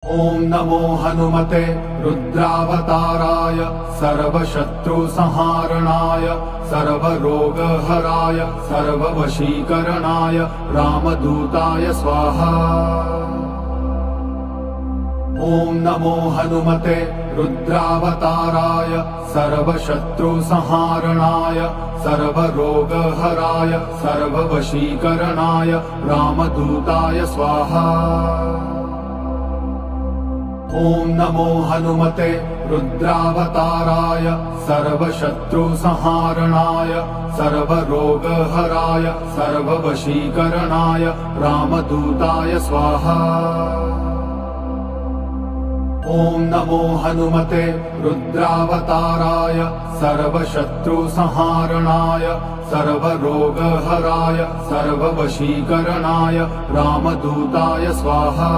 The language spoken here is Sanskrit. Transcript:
ॐ नमो हनुमते रुद्रावताराय सर्वशत्रुसंहारणाय सर्वरोगहराय सर्ववशीकरणाय रामदूताय स्वाहा। ॐ नमो हनुमते रुद्रावताराय सर्वशत्रुसंहारणाय सर्वरोगहराय सर्ववशीकरणाय रामदूताय स्वाहा। ॐ नमो हनुमते रुद्रावताराय सर्वशत्रुसंहारणाय सर्वरोगहराय सर्ववशीकरणाय रामदूताय स्वाहा। ॐ नमो हनुमते रुद्रावताराय सर्वशत्रुसंहारणाय सर्वरोगहराय सर्ववशीकरणाय रामदूताय स्वाहा।